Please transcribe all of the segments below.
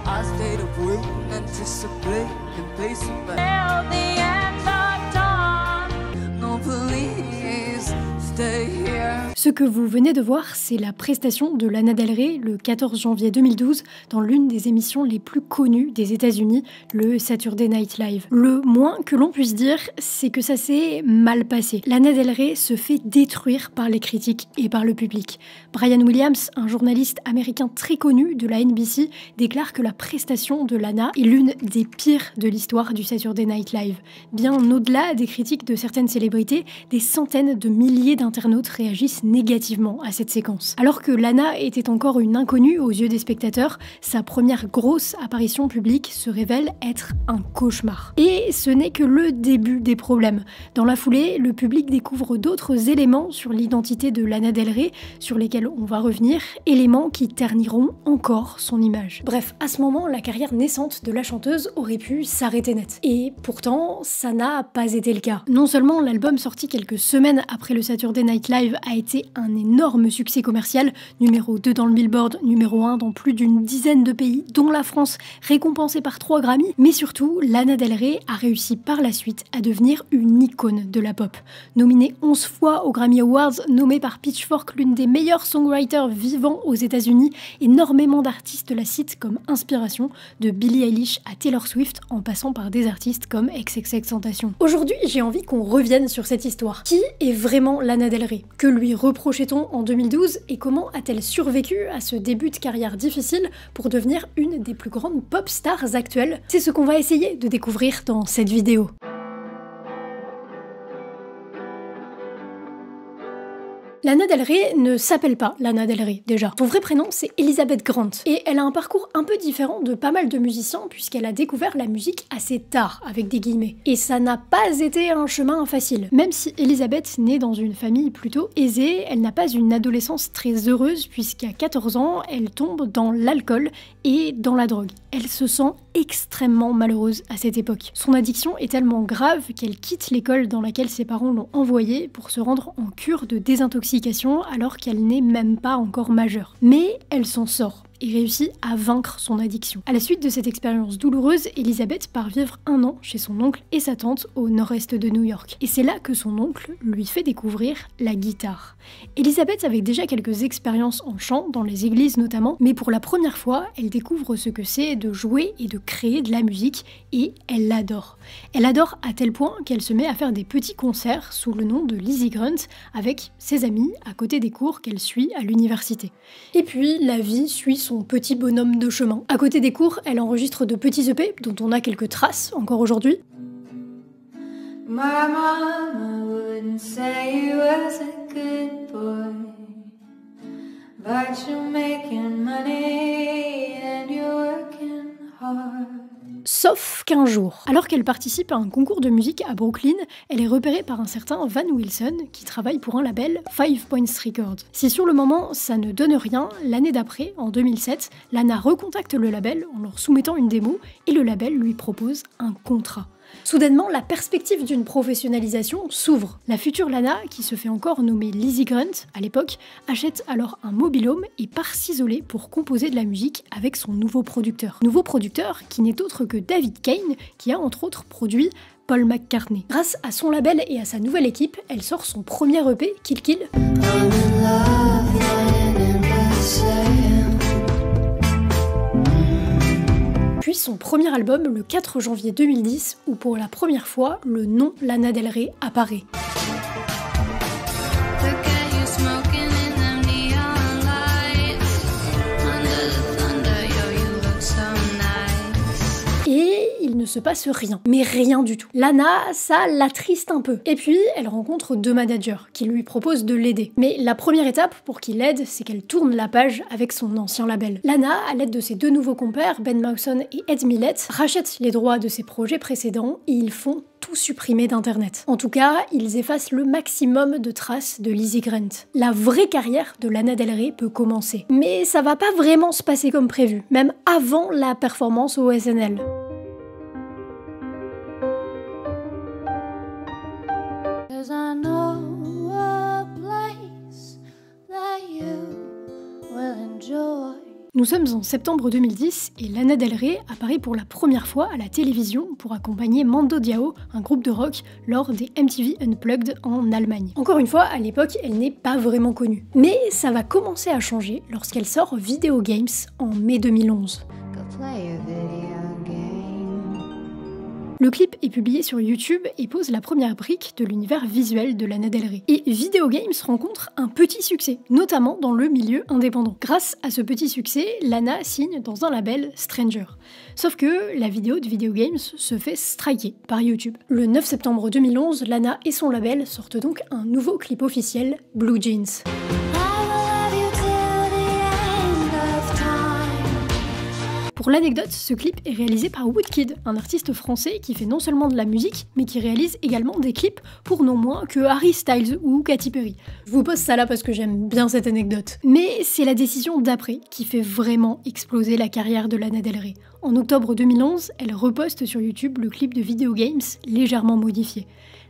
I stayed up waiting, anticipating, pacing back. Till the end of time. No, please, stay here. Ce que vous venez de voir, c'est la prestation de Lana Del Rey le 14 janvier 2012 dans l'une des émissions les plus connues des États-Unis, le Saturday Night Live. Le moins que l'on puisse dire, c'est que ça s'est mal passé. Lana Del Rey se fait détruire par les critiques et par le public. Brian Williams, un journaliste américain très connu de la NBC, déclare que la prestation de Lana est l'une des pires de l'histoire du Saturday Night Live. Bien au-delà des critiques de certaines célébrités, des centaines de milliers d'internautes réagissent négativement à cette séquence. Alors que Lana était encore une inconnue aux yeux des spectateurs, sa première grosse apparition publique se révèle être un cauchemar. Et ce n'est que le début des problèmes. Dans la foulée, le public découvre d'autres éléments sur l'identité de Lana Del Rey, sur lesquels on va revenir, éléments qui terniront encore son image. Bref, à ce moment, la carrière naissante de la chanteuse aurait pu s'arrêter net. Et pourtant, ça n'a pas été le cas. Non seulement l'album sorti quelques semaines après le Saturday Night Live a été un énorme succès commercial, numéro 2 dans le Billboard, numéro 1 dans plus d'une dizaine de pays, dont la France, récompensée par 3 Grammy, mais surtout, Lana Del Rey a réussi par la suite à devenir une icône de la pop. Nominée 11 fois aux Grammy Awards, nommée par Pitchfork l'une des meilleures songwriters vivants aux États-Unis, énormément d'artistes la citent comme inspiration, de Billie Eilish à Taylor Swift, en passant par des artistes comme XXXTentacion. Aujourd'hui, j'ai envie qu'on revienne sur cette histoire. Qui est vraiment Lana Del Rey? Que lui reprochait-on en 2012 et comment a-t-elle survécu à ce début de carrière difficile pour devenir une des plus grandes pop stars actuelles? C'est ce qu'on va essayer de découvrir dans cette vidéo. Lana Del Rey ne s'appelle pas Lana Del Rey, déjà. Son vrai prénom, c'est Elizabeth Grant. Et elle a un parcours un peu différent de pas mal de musiciens, puisqu'elle a découvert la musique assez tard, avec des guillemets. Et ça n'a pas été un chemin facile. Même si Elizabeth naît dans une famille plutôt aisée, elle n'a pas une adolescence très heureuse, puisqu'à 14 ans, elle tombe dans l'alcool et dans la drogue. Elle se sent extrêmement malheureuse à cette époque. Son addiction est tellement grave qu'elle quitte l'école dans laquelle ses parents l'ont envoyée pour se rendre en cure de désintoxication alors qu'elle n'est même pas encore majeure. Mais elle s'en sort et réussit à vaincre son addiction. À la suite de cette expérience douloureuse, Elizabeth part vivre 1 an chez son oncle et sa tante au nord-est de New York. Et c'est là que son oncle lui fait découvrir la guitare. Elizabeth avait déjà quelques expériences en chant, dans les églises notamment, mais pour la première fois, elle découvre ce que c'est de jouer et de créer de la musique, et elle l'adore. Elle adore à tel point qu'elle se met à faire des petits concerts sous le nom de Lizzie Grunt avec ses amis à côté des cours qu'elle suit à l'université. Et puis, la vie suit son petit bonhomme de chemin. À côté des cours, elle enregistre de petits EP dont on a quelques traces encore aujourd'hui. My mama wouldn't say you was a good boy, but you're making money and you're working hard. Sauf qu'un jour, alors qu'elle participe à un concours de musique à Brooklyn, elle est repérée par un certain Van Wilson qui travaille pour un label 5 Points Records. Si sur le moment ça ne donne rien, l'année d'après, en 2007, Lana recontacte le label en leur soumettant une démo et le label lui propose un contrat. Soudainement, la perspective d'une professionnalisation s'ouvre. La future Lana, qui se fait encore nommer Lizzie Grunt à l'époque, achète alors un mobil-home et part s'isoler pour composer de la musique avec son nouveau producteur. Nouveau producteur qui n'est autre que David Kane, qui a entre autres produit Paul McCartney. Grâce à son label et à sa nouvelle équipe, elle sort son premier EP, Kill Kill. Puis son premier album le 4 janvier 2010 où pour la première fois le nom Lana Del Rey apparaît. Et il ne se passe rien, mais rien du tout. Lana, ça l'attriste un peu. Et puis, elle rencontre 2 managers qui lui proposent de l'aider. Mais la première étape pour qu'il l'aide, c'est qu'elle tourne la page avec son ancien label. Lana, à l'aide de ses 2 nouveaux compères, Ben Mawson et Ed Millett, rachètent les droits de ses projets précédents et ils font tout supprimer d'internet. En tout cas, ils effacent le maximum de traces de Lizzie Grunt. La vraie carrière de Lana Del Rey peut commencer. Mais ça va pas vraiment se passer comme prévu, même avant la performance au SNL. I know a place that you will enjoy. Nous sommes en septembre 2010 et Lana Del Rey apparaît pour la première fois à la télévision pour accompagner Mando Diao, un groupe de rock, lors des MTV Unplugged en Allemagne. Encore une fois, à l'époque, elle n'est pas vraiment connue. Mais ça va commencer à changer lorsqu'elle sort Video Games en mai 2011. Le clip est publié sur YouTube et pose la première brique de l'univers visuel de Lana Del Rey. Et Video Games rencontre un petit succès, notamment dans le milieu indépendant. Grâce à ce petit succès, Lana signe dans un label Stranger. Sauf que la vidéo de Video Games se fait striker par YouTube. Le 9 septembre 2011, Lana et son label sortent donc un nouveau clip officiel, Blue Jeans. Pour l'anecdote, ce clip est réalisé par Woodkid, un artiste français qui fait non seulement de la musique, mais qui réalise également des clips pour non moins que Harry Styles ou Katy Perry. Je vous pose ça là parce que j'aime bien cette anecdote. Mais c'est la décision d'après qui fait vraiment exploser la carrière de Lana Del Rey. En octobre 2011, elle reposte sur YouTube le clip de Video Games légèrement modifié.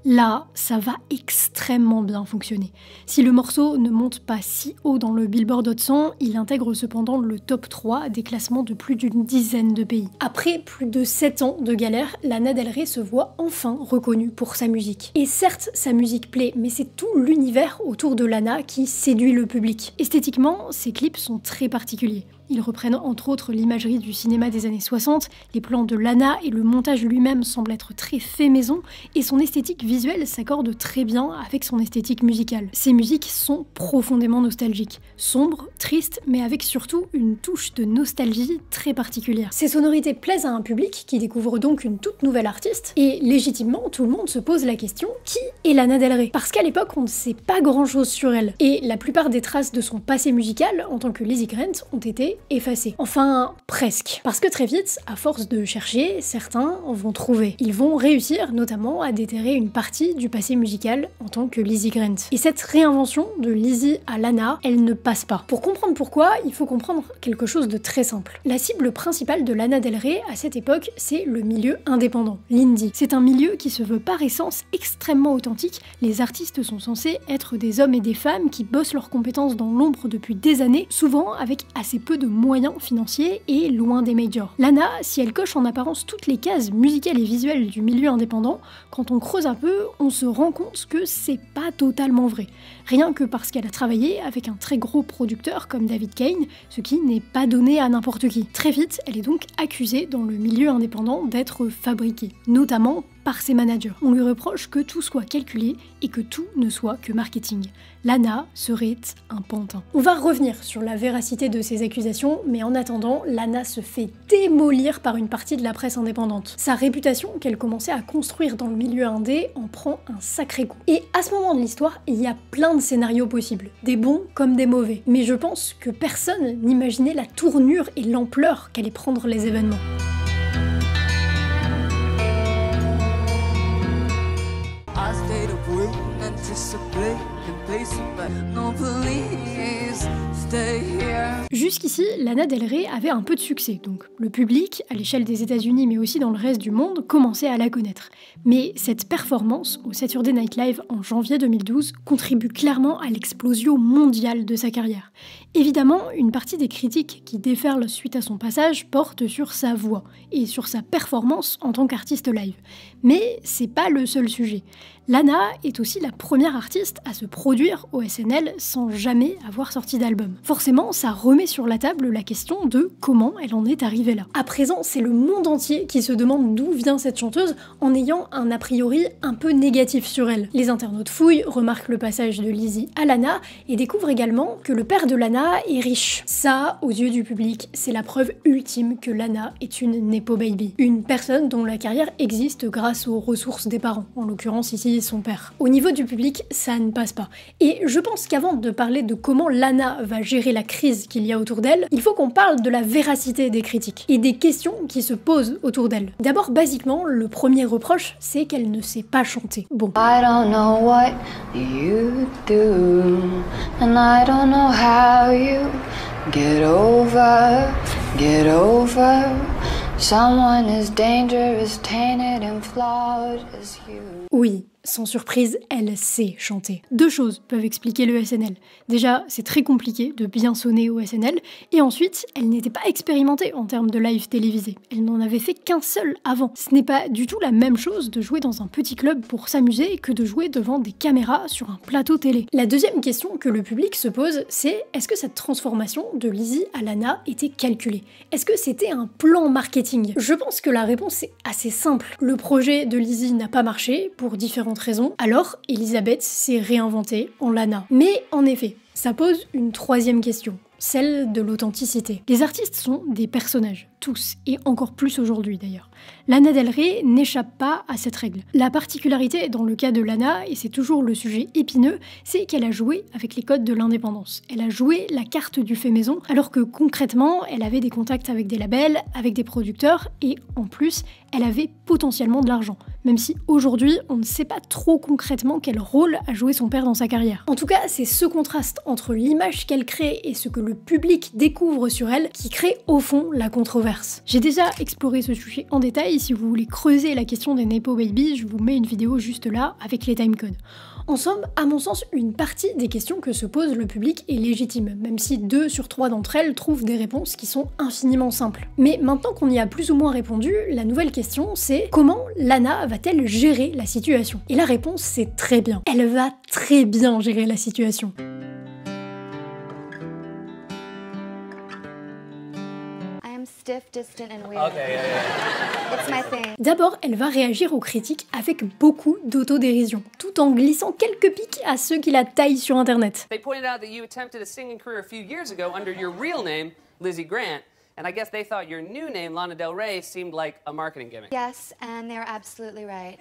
Là, ça va extrêmement bien fonctionner. Si le morceau ne monte pas si haut dans le Billboard Hot 100, il intègre cependant le top 3 des classements de plus d'une dizaine de pays. Après plus de 7 ans de galère, Lana Del Rey se voit enfin reconnue pour sa musique. Et certes, sa musique plaît, mais c'est tout l'univers autour de Lana qui séduit le public. Esthétiquement, ses clips sont très particuliers. Ils reprennent entre autres l'imagerie du cinéma des années 60, les plans de Lana et le montage lui-même semblent être très fait maison, et son esthétique visuelle s'accorde très bien avec son esthétique musicale. Ses musiques sont profondément nostalgiques, sombres, tristes, mais avec surtout une touche de nostalgie très particulière. Ces sonorités plaisent à un public qui découvre donc une toute nouvelle artiste, et légitimement tout le monde se pose la question, qui est Lana Del Rey? Parce qu'à l'époque on ne sait pas grand chose sur elle, et la plupart des traces de son passé musical en tant que Lizzie Grant ont été effacées. Enfin, presque. Parce que très vite, à force de chercher, certains vont trouver. Ils vont réussir notamment à déterrer une partie du passé musical en tant que Lizzie Grant. Et cette réinvention de Lizzie à Lana, elle ne passe pas. Pour comprendre pourquoi, il faut comprendre quelque chose de très simple. La cible principale de Lana Del Rey à cette époque, c'est le milieu indépendant, l'indie. C'est un milieu qui se veut par essence extrêmement authentique. Les artistes sont censés être des hommes et des femmes qui bossent leurs compétences dans l'ombre depuis des années, souvent avec assez peu de moyens financiers et loin des majors. Lana, si elle coche en apparence toutes les cases musicales et visuelles du milieu indépendant, quand on creuse un peu, on se rend compte que c'est pas totalement vrai. Rien que parce qu'elle a travaillé avec un très gros producteur comme David Kane, ce qui n'est pas donné à n'importe qui. Très vite, elle est donc accusée dans le milieu indépendant d'être fabriquée, notamment par ses managers. On lui reproche que tout soit calculé et que tout ne soit que marketing. Lana serait un pantin. On va revenir sur la véracité de ces accusations, mais en attendant, Lana se fait démolir par une partie de la presse indépendante. Sa réputation qu'elle commençait à construire dans le milieu indé en prend un sacré coup. Et à ce moment de l'histoire, il y a plein de scénarios possibles, des bons comme des mauvais. Mais je pense que personne n'imaginait la tournure et l'ampleur qu'allaient prendre les événements. I stayed awake, anticipate and pacing back. No, please stay here. Jusqu'ici, Lana Del Rey avait un peu de succès, donc le public, à l'échelle des États-Unis mais aussi dans le reste du monde, commençait à la connaître. Mais cette performance au Saturday Night Live en janvier 2012 contribue clairement à l'explosion mondiale de sa carrière. Évidemment, une partie des critiques qui déferlent suite à son passage portent sur sa voix et sur sa performance en tant qu'artiste live. Mais c'est pas le seul sujet. Lana est aussi la première artiste à se produire au SNL sans jamais avoir sorti d'album. Forcément, ça remet sur la table la question de comment elle en est arrivée là. À présent, c'est le monde entier qui se demande d'où vient cette chanteuse en ayant un a priori un peu négatif sur elle. Les internautes fouillent, remarquent le passage de Lizzie à Lana et découvrent également que le père de Lana est riche. Ça, aux yeux du public, c'est la preuve ultime que Lana est une nepo baby. Une personne dont la carrière existe grâce aux ressources des parents, en l'occurrence ici son père. Au niveau du public, ça ne passe pas. Et je pense qu'avant de parler de comment Lana va gérer la crise qu'il y a autour d'elle, il faut qu'on parle de la véracité des critiques et des questions qui se posent autour d'elle. D'abord, basiquement, le premier reproche, c'est qu'elle ne sait pas chanter. Bon. I don't know what you do, and I don't know how you get over someone as dangerous, tainted and flawed as you. Oui, Sans surprise, elle sait chanter. 2 choses peuvent expliquer le SNL. Déjà, c'est très compliqué de bien sonner au SNL, et ensuite, elle n'était pas expérimentée en termes de live télévisé. Elle n'en avait fait qu'un seul avant. Ce n'est pas du tout la même chose de jouer dans un petit club pour s'amuser que de jouer devant des caméras sur un plateau télé. La deuxième question que le public se pose, c'est est-ce que cette transformation de Lizzie à Lana était calculée? Est-ce que c'était un plan marketing? Je pense que la réponse est assez simple. Le projet de Lizzie n'a pas marché pour différentes raisons, alors Elizabeth s'est réinventée en Lana. Mais en effet, ça pose une troisième question, celle de l'authenticité. Les artistes sont des personnages, tous, et encore plus aujourd'hui d'ailleurs. Lana Del Rey n'échappe pas à cette règle. La particularité dans le cas de Lana, et c'est toujours le sujet épineux, c'est qu'elle a joué avec les codes de l'indépendance. Elle a joué la carte du fait maison, alors que concrètement, elle avait des contacts avec des labels, avec des producteurs, et en plus, elle avait potentiellement de l'argent. Même si aujourd'hui, on ne sait pas trop concrètement quel rôle a joué son père dans sa carrière. En tout cas, c'est ce contraste entre l'image qu'elle crée et ce que le public découvre sur elle qui crée au fond la controverse. J'ai déjà exploré ce sujet en détail, si vous voulez creuser la question des Nepo Babies, je vous mets une vidéo juste là avec les timecodes. En somme, à mon sens, une partie des questions que se pose le public est légitime, même si 2 sur 3 d'entre elles trouvent des réponses qui sont infiniment simples. Mais maintenant qu'on y a plus ou moins répondu, la nouvelle question c'est comment Lana va-t-elle gérer la situation? Et la réponse c'est très bien. Elle va très bien gérer la situation. Stiff, distant and weird. Okay, yeah. It's my thing. D'abord, elle va réagir aux critiques avec beaucoup d'autodérision, tout en glissant quelques pics à ceux qui la taillent sur internet. They pointed out that you attempted a singing career a few years ago under your real name, Lizzie Grant, and I guess they thought your new name, Lana Del Rey, seemed like a marketing gimmick. Yes, and they're absolutely right.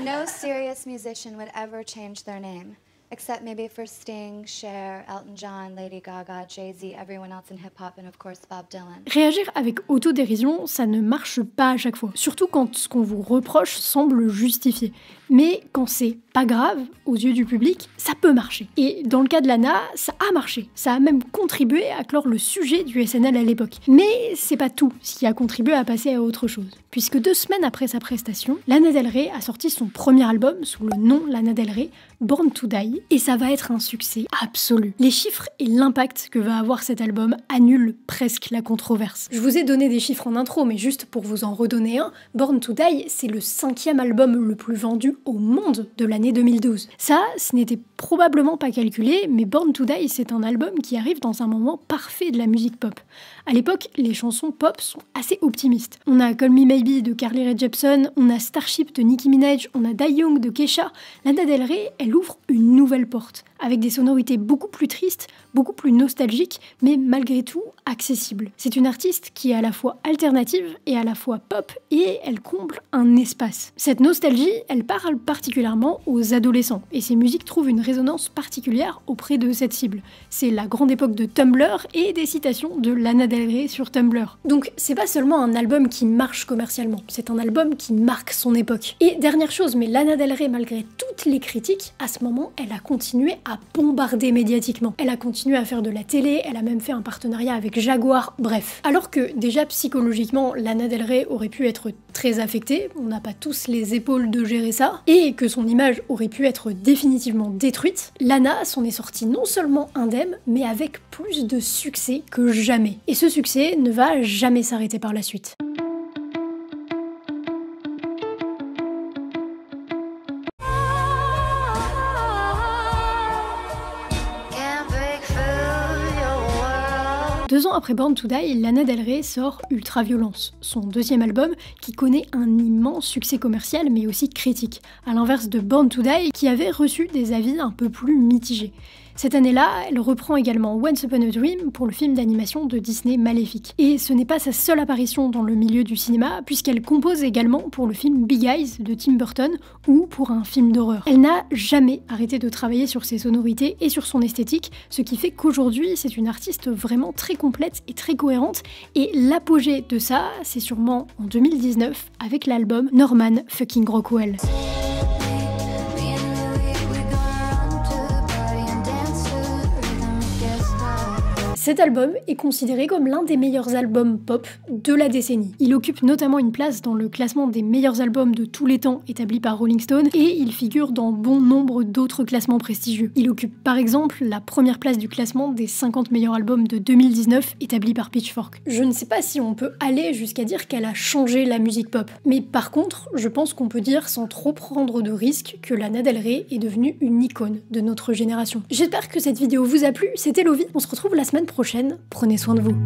No serious musician would ever change their name. Except maybe for Sting, Cher, Elton John, Lady Gaga, Jay-Z, everyone else in hip-hop, and of course Bob Dylan. Réagir avec autodérision, ça ne marche pas à chaque fois. Surtout quand ce qu'on vous reproche semble justifié. Mais quand c'est pas grave, aux yeux du public, ça peut marcher. Et dans le cas de Lana, ça a marché. Ça a même contribué à clore le sujet du SNL à l'époque. Mais c'est pas tout ce qui a contribué à passer à autre chose. Puisque 2 semaines après sa prestation, Lana Del Rey a sorti son premier album sous le nom Lana Del Rey, Born to Die, et ça va être un succès absolu. Les chiffres et l'impact que va avoir cet album annulent presque la controverse. Je vous ai donné des chiffres en intro, mais juste pour vous en redonner un, Born to Die, c'est le 5e album le plus vendu au monde de l'année 2012. Ça, ce n'était probablement pas calculé, mais Born to Die, c'est un album qui arrive dans un moment parfait de la musique pop. À l'époque, les chansons pop sont assez optimistes. On a Call Me Maybe de Carly Rae Jepsen, on a Starship de Nicki Minaj, on a Die Young de Kesha. Lana Del Rey, elle ouvre une nouvelle porte, avec des sonorités beaucoup plus tristes, beaucoup plus nostalgiques, mais malgré tout accessibles. C'est une artiste qui est à la fois alternative et à la fois pop, et elle comble un espace. Cette nostalgie, elle parle particulièrement aux adolescents, et ses musiques trouvent une résonance particulière auprès de cette cible. C'est la grande époque de Tumblr et des citations de Lana Del Rey sur Tumblr. Donc c'est pas seulement un album qui marche commercialement, c'est un album qui marque son époque. Et dernière chose, mais Lana Del Rey, malgré toutes les critiques, à ce moment, elle a continué à bombarder médiatiquement. Elle a continué à faire de la télé, elle a même fait un partenariat avec Jaguar, bref. Alors que déjà psychologiquement, Lana Del Rey aurait pu être très affectée, on n'a pas tous les épaules de gérer ça, et que son image aurait pu être définitivement détruite, Lana s'en est sortie non seulement indemne, mais avec plus de succès que jamais. Et ce succès ne va jamais s'arrêter par la suite. Deux ans après Born to Die, Lana Del Rey sort Ultraviolence, son 2e album qui connaît un immense succès commercial mais aussi critique, à l'inverse de Born to Die qui avait reçu des avis un peu plus mitigés. Cette année-là, elle reprend également Once Upon a Dream pour le film d'animation de Disney Maléfique. Et ce n'est pas sa seule apparition dans le milieu du cinéma, puisqu'elle compose également pour le film Big Eyes de Tim Burton ou pour un film d'horreur. Elle n'a jamais arrêté de travailler sur ses sonorités et sur son esthétique, ce qui fait qu'aujourd'hui, c'est une artiste vraiment très complète et très cohérente. Et l'apogée de ça, c'est sûrement en 2019 avec l'album Norman Fucking Rockwell. Cet album est considéré comme l'un des meilleurs albums pop de la décennie. Il occupe notamment une place dans le classement des meilleurs albums de tous les temps établi par Rolling Stone et il figure dans bon nombre d'autres classements prestigieux. Il occupe par exemple la première place du classement des 50 meilleurs albums de 2019 établi par Pitchfork. Je ne sais pas si on peut aller jusqu'à dire qu'elle a changé la musique pop, mais par contre, je pense qu'on peut dire sans trop prendre de risques que Lana Del Rey est devenue une icône de notre génération. J'espère que cette vidéo vous a plu, c'était Lovie, on se retrouve la semaine prochaine, prenez soin de vous.